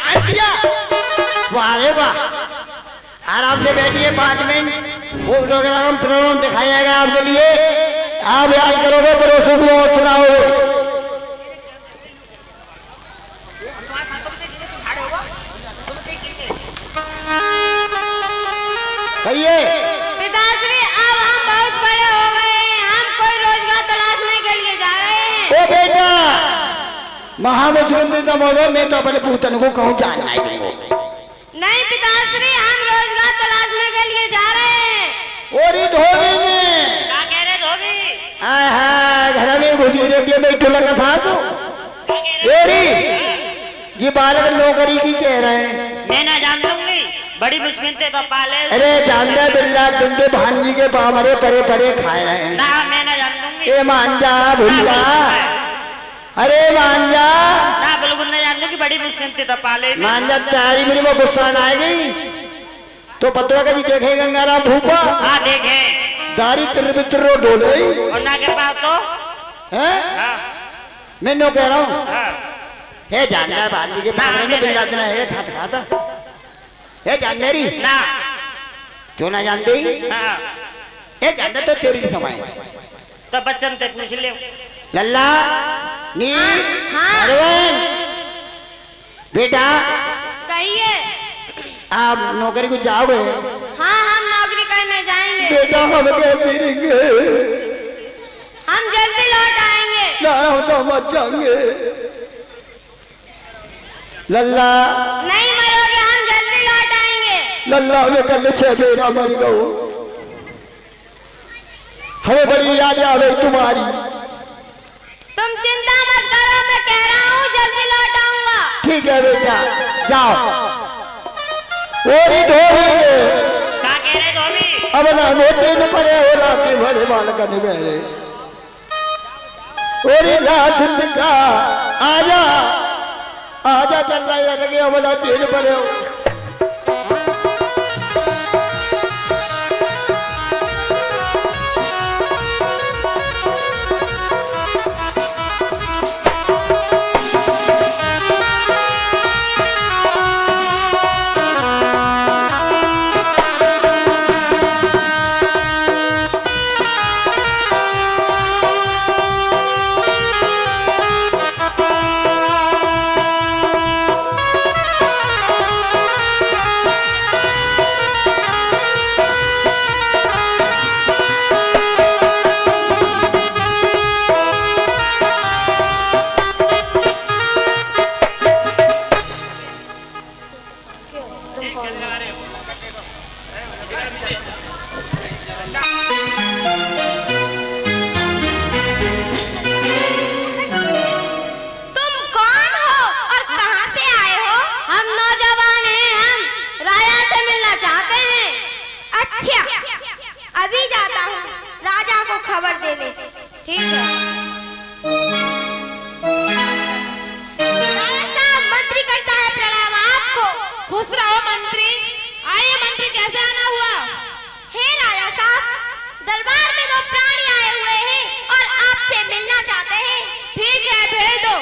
कर दिया। वाह रे वाह, आराम से बैठिए 5 मिनट, वो प्रोग्राम प्रोग्राम दिखाया जाएगा आपके लिए। आप याद करोगे पड़ोसों को और सुनाओगे। कहिए। पिताश्री, अब हम बहुत बड़े हो गए हैं, हम कोई रोजगार तलाशने के लिए जा रहे हैं। ओ बेटा, महाविष्णु तो बोलो, मैं तो अपने पूतन को कहूँ जानना है तुमको। नहीं पिताश्री, हम रोजगार तलाशने के लिए जा रहे हैं। और धोबी में क्या कह रहे धोबी? घर में घुसी रहती है बैठो लगा साथ। ये बालक नौकरी की कह रहे हैं। मैं ना जान लूंगी, बड़ी मुश्किल से तो पाले। अरे जानदा बिल्ला, तुमके भांजी के पामरे परे परे खाए रहे हैं। ना मैं ना जान लूंगी। ए मान जा भुल्ला, अरे मान जा ना, बिल्कुल ना जान लूंगी, बड़ी मुश्किल से तो पाले। मान जा, तारी मेरी में गुस्सा ना आएगी तो पतवा कभी देखे गंगाराम भूपा। हाँ देखे। दारी तिर डोले और ना कर पाओ तो है। हाँ। मैं नो कह रहा हूँ, हाँ। हे जानदा भांजी के पामरे में बिल्ला देना है खाता। हे जानदा री ना क्यों ना जानते? हाँ। हे जानदा तो तेरी समय तो बच्चन से पूछ ले। लल्ला नी हाँ। अरवन बेटा, कहिए। आप नौकरी को जाओगे? हाँ, हम नौकरी करने जाएंगे। बेटा हम कैसे रहेंगे? हम जल्दी लौट आएंगे। ना हम तो मत जाएंगे। लल्ला नहीं मरोगे, हम जल्दी लौट आएंगे। लल्ला में कल 6 बेरा मर गो, हमें बड़ी याद आ गई तुम्हारी। तुम चिंता मत करो, मैं कह रहा हूँ जल्दी लौट आऊंगा। ठीक है बेटा, जाओ। ओरी धोबी क्या कह रहे धोबी? अब ना मोते न परे हो राती भरे बालक न गहरे। ओरी रात दिखा आजा आजा, चल रहा है लगे अब ना चीन परे हो। अभी जाता हूँ राजा को खबर देने। ठीक है। साहब, मंत्री करता है प्रणाम आपको। खुश रहो मंत्री। आइए मंत्री, कैसे आना हुआ? हे राजा साहब, दरबार में 2 प्राणी आए हुए हैं और आपसे मिलना चाहते हैं। ठीक है, भेज दो।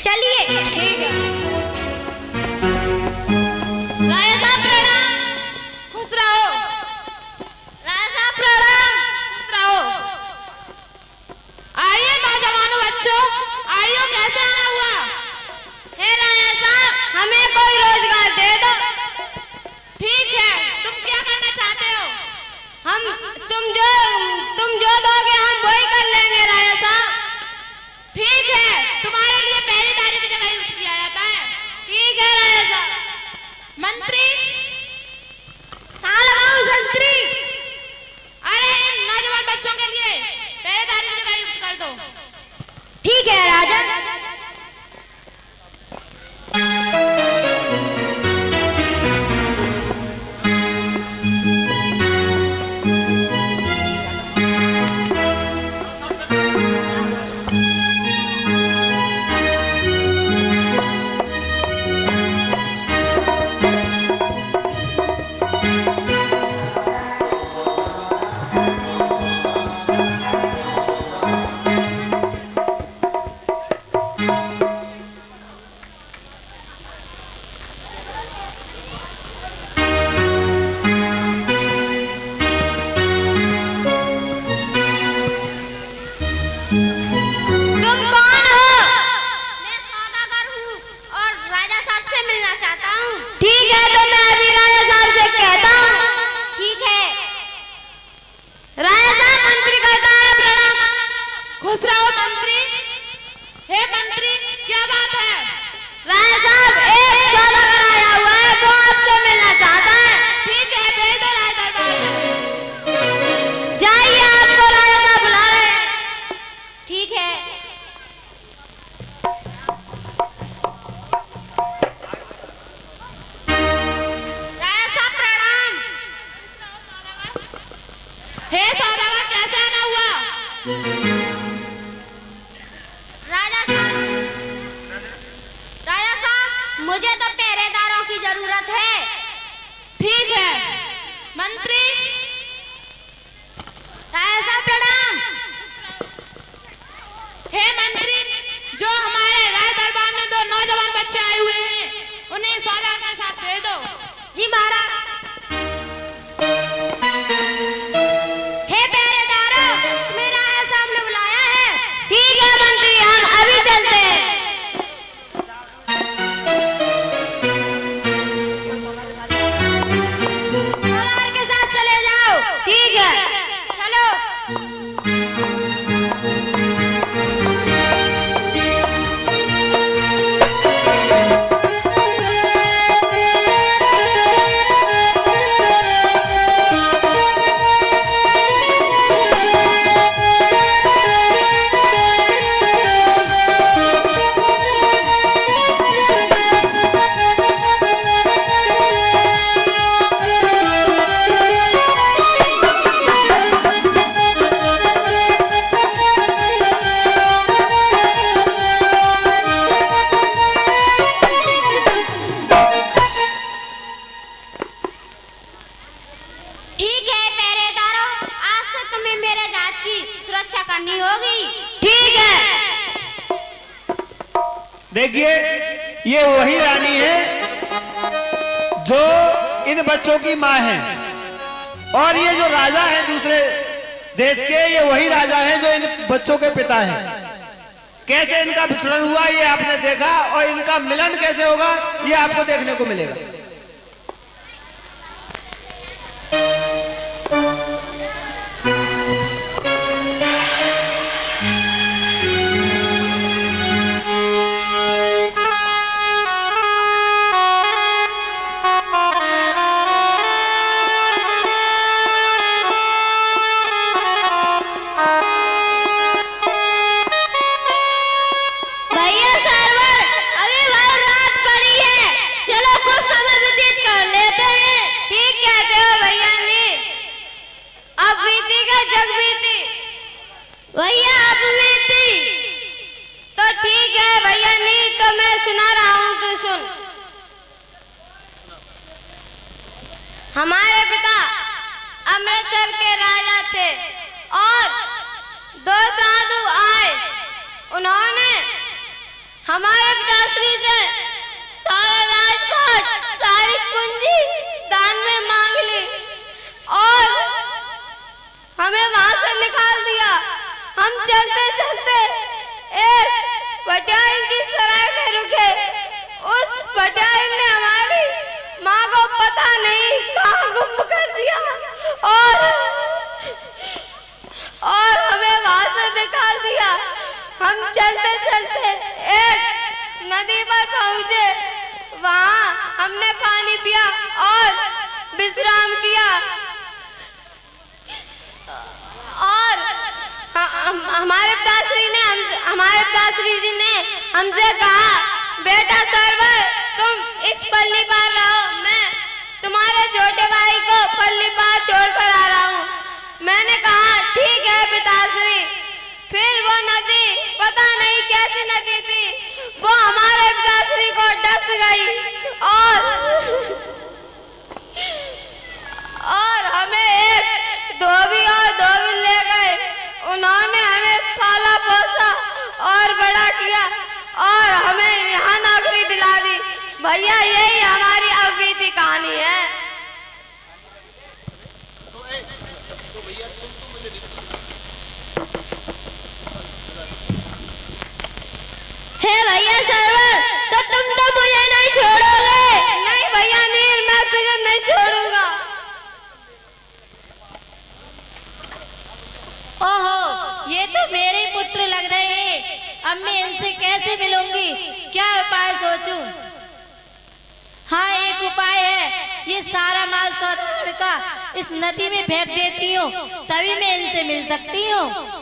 चलिए। ठीक है। राजा साहब प्रणाम। खुश रहो। राजा साहब प्रणाम। खुश रहो। आइए नौजवानों बच्चों, आइए, कैसे आना हुआ? हे राजा साहब, हमें कोई रोजगार दे दो। ठीक है, तुम क्या करना चाहते हो? तुम जो दोगे हम वही कर लेंगे राजा साहब। ठीक है, तुम्हारे लिए पहरेदारी की जगह यूज किया जाता है। ठीक है राजा साहब। मंत्री, कहाँ लगाऊं संतरी? अरे इन नौजवान बच्चों के लिए पहरेदारी की जगह यूज कर दो। ठीक है राजा। राजा साहब मुझे तो पहरेदारों की जरूरत है। ठीक है मंत्री। राजा साहब प्रणाम। हे मंत्री, जो हमारे राज दरबार में 2 नौजवान बच्चे आए हुए हैं, उन्हें सौदागर के साथ भेज दो। जी महाराज। हे पहरेदारों, तुम्हें राजा साहब ने बुलाया है। ठीक है मंत्री, हम अभी चलते हैं। सौदागर के साथ चले जाओ। ठीक है चलो। ठीक है पहरेदारों, आज से तुम्हें मेरे जहाज की सुरक्षा करनी होगी। ठीक है। देखिए, ये वही रानी है जो इन बच्चों की माँ है, और ये जो राजा है दूसरे देश के, ये वही राजा है जो इन बच्चों के पिता हैं। कैसे इनका विचलन हुआ ये आपने देखा, और इनका मिलन कैसे होगा ये आपको देखने को मिलेगा। भैया सरवर, अभी बहुत रात पड़ी है, चलो कुछ समय व्यतीत कर लेते हैं। ठीक कहते हो भैया नी। अब बीती का जग बीती, भैया अब बीती तो ठीक है भैया नी, तो मैं सुना रहा हूँ, तू सुन। हमारे पिता अमृतसर के राजा थे और 2 साधु आए। उन्होंने हमारे पिताश्री से सारा राजपाट, सारी पूंजी दान में मांग ली और हमें वहां से निकाल दिया। हम चलते चलते एक पटियाइन की सराय में रुके। उस पटियाइन ने हमारी माँ को पता नहीं कहाँ गुम कर दिया और हमें वहां से निकाल दिया। हम चलते चलते एक नदी पर पहुंचे। वहां हमने पानी पिया और विश्राम किया और हमारे पिताश्री जी ने हमसे कहा, बेटा सरवर तुम इस पल्ली पार रहो, मैं तुम्हारे छोटे भाई को पल्ली पार छोड़कर आ रहा हूँ। मैंने कहा ठीक है पिताश्री। फिर वो नदी पता नहीं कैसी नदी थी, वो हमारे पिताश्री को डस गई और हमें एक धोबी और धोबी ले गए। उन्होंने हमें पाला पोसा और बड़ा किया और हमें यहाँ नौकरी दिला दी। भैया यही हमारी अब बीती कहानी है। हे भैया सरवर, तो तुम तो मुझे नहीं छोड़ोगे? नहीं भैया नीर, मैं तुझे नहीं छोड़ूंगा। ओहो, ये तो मेरे ही पुत्र लग रहे हैं। अब मैं इनसे कैसे मिलूंगी? क्या उपाय सोचूं? हाँ, एक उपाय है। ये सारा माल सौदागर का इस नदी में फेंक देती हूँ, तभी मैं इनसे मिल सकती हूँ।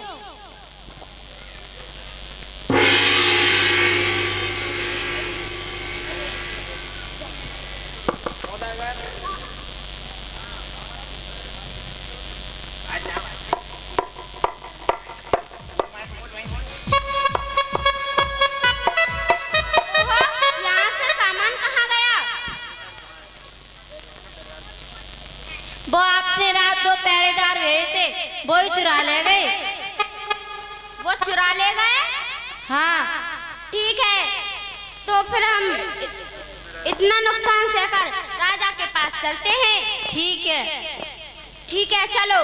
वो आपने रात 2 पहरेदार भेजे थे, वो ही चुरा ले गए। वो चुरा ले गए? हाँ। ठीक है, तो फिर हम इतना नुकसान सहकर राजा के पास चलते हैं। ठीक है। ठीक है, चलो।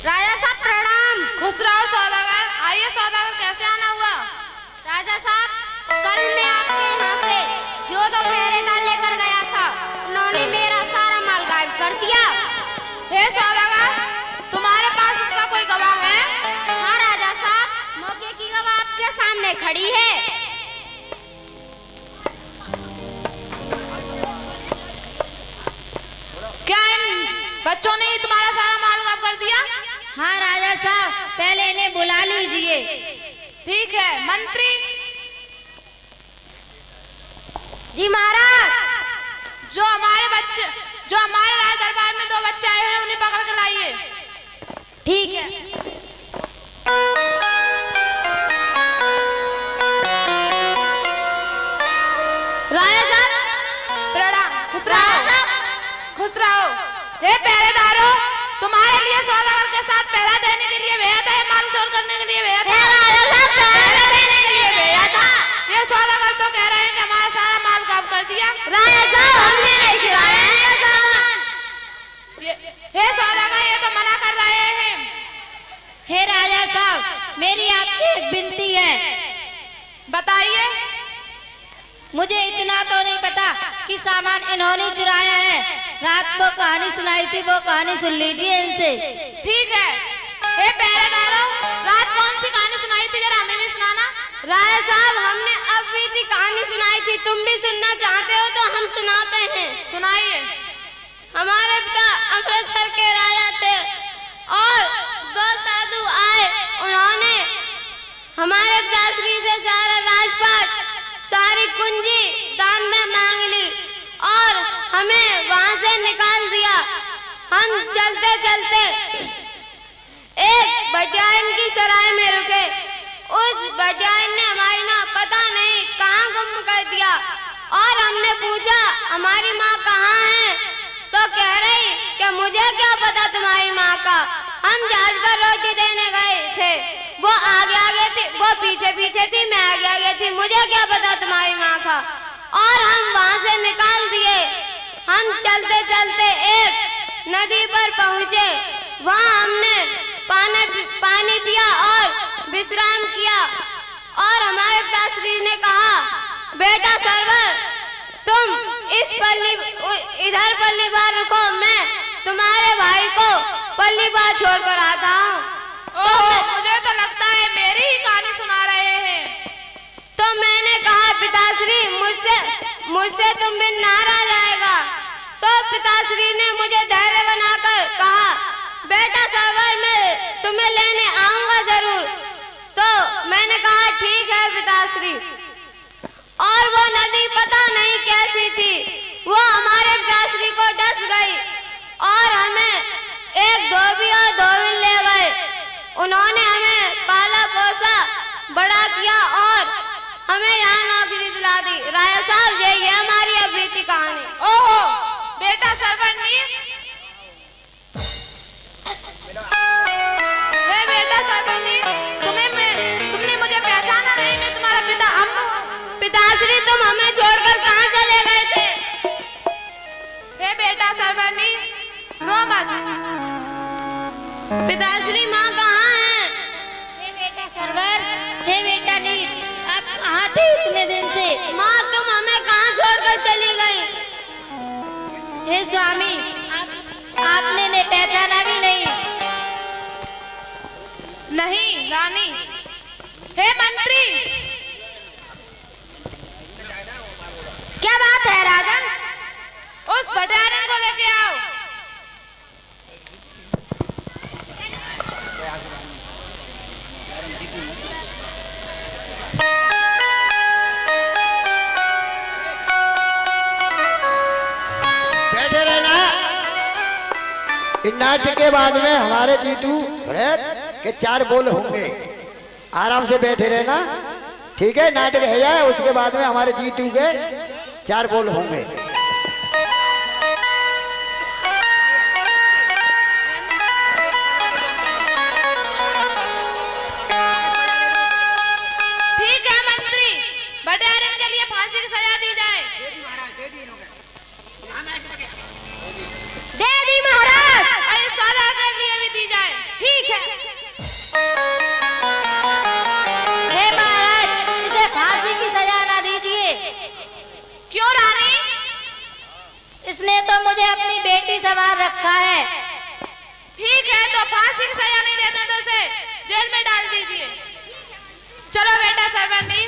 राजा साहब प्रणाम। खुश रहो सौदागर। आइए सौदागर, कैसे आना हुआ? राजा साहब, कल मैं आपके यहाँ से जो 2 पहरेदार लेकर गया था, उन्होंने मेरा सारा माल गायब कर दिया। हे सौदागर, तुम्हारे पास इसका कोई गवाह है? हाँ राजा साहब, मौके की गवाह आपके सामने खड़ी है। क्या इन बच्चों ने ही तुम्हारा सारा माल गायब कर दिया? हाँ राजा साहब, पहले इन्हें बुला लीजिए। ठीक है। मंत्री जी महाराज। जो हमारे राज दरबार में 2 बच्चे आए हैं, उन्हें पकड़ कर लाइए। ठीक है। राजा साहब प्रणाम। खुश रहो, खुश रहो। हे पहरेदारों, तुम्हारे लिए सौदागर के साथ पहरा देने के लिए भेजा था, माल चोर करने के लिए भेजा था। पहरा देने के लिए भेजा था। ये सौदागर तो कह रहे हैं कि हमारा सारा माल गायब कर दिया। राजा साहब, हमने नहीं चुराया है सामान। हे सौदागर, ये तो मना कर रहे हैं। हे राजा साहब, मेरी आपसे एक विनती है। बताइए। मुझे इतना तो नहीं पता कि सामान इन्होंने चुराया है। रात को कहानी सुनाई थी, वो कहानी सुन लीजिए इनसे। ठीक है। हे पहरेदारों, रात कौन सी कहानी सुनाई थी, जरा हमें भी सुनाना। राजा साहब, हमने अब बीती कहानी सुनाई थी, तुम भी सुनना चाहते हो तो हम सुनाते हैं। सुनाइए। हमारे पिता अमृतसर के राजा थे और 2 साधु आए। उन्होंने हमारे पिताश्री से सारा राजपाट, सारी कुंजी दान में मांग ली और हमें वहां से निकाल दिया। हम चलते चलते एक बटियाइन की सराय में रुके। उस बटियाइन ने हमारी माँ पता नहीं कहाँ गुम कर दिया और हमने पूछा हमारी माँ कहाँ है, तो कह रही कि मुझे क्या पता तुम्हारी माँ का, हम जहाज पर रोटी देने गए थे, वो आगे आगे थी, वो पीछे पीछे थी, मैं आगे आगे थी, मुझे क्या पता तुम्हारी माँ का। और हम वहां से निकाल दिए। हम चलते चलते एक नदी पर पहुंचे। वहां हमने पानी पिया और विश्राम किया और हमारे पिताश्री ने कहा, बेटा सरवर, तुम इधर पल्ली बार रुको, मैं तुम्हारे भाई को पल्ली बार छोड़ कर आता हूँ। ओहो, मुझे तो लगता है मेरी ही कहानी सुना रहे हैं। तो मैंने कहा, पिताश्री, मुझसे तुम भी नाराज आएगा। तो पिताश्री ने मुझे धैर्य बनाकर कहा, बेटा सरवर, मैं तुम्हें लेने आऊंगा जरूर। तो मैंने कहा, ठीक है पिताश्री। और वो नदी पता नहीं कैसी थी, वो हमारे पिताश्री को डस गई और हमें एक धोबी और धोबिन ले गए। उन्होंने हमें पाला पोसा, बड़ा किया और हमें यहाँ नौकरी दिला दी। राजा साहब, ये हमारी अब बीती कहानी। ओहो, बेटा सरवरनीर, हे बेटा सरवरनीर, तुमने मुझे पहचाना नहीं? मैं तुम्हारा पिता अम्न हूँ। पिताश्री, तुम हमें छोड़कर कहाँ चले गए थे? हे बेटा सरवरनीर, रो मत। पिताश्री, माँ कहाँ है? हे बेटा सरवर, हे बेटा नीर, आप कहाँ थे इतने दिन से? माँ, तुम हमें कहाँ छोड़कर चली गई? हे स्वामी, आपने ने पहचाना भी नहीं। नहीं रानी। हे मंत्री, इस नाट्य के बाद में हमारे जीतू के 4 बोल होंगे। आराम से बैठे रहना, ठीक है। नाटक है जाए उसके बाद में हमारे जीतू के 4 बोल होंगे। ठीक है मंत्री, बटियारिन के लिए फांसी की सजा दी जाए। दे दी महाराज। अरे सौदा के लिए भी दी जाए। ठीक है। हे महाराज, इसे फांसी की सजा ना दीजिए। क्यों रानी? इसने तो मुझे अपनी बेटी संभाल रखा है। ठीक है, तो फांसी की सजा नहीं देते तो इसे जेल में डाल दीजिए। चलो बेटा सरबंदी।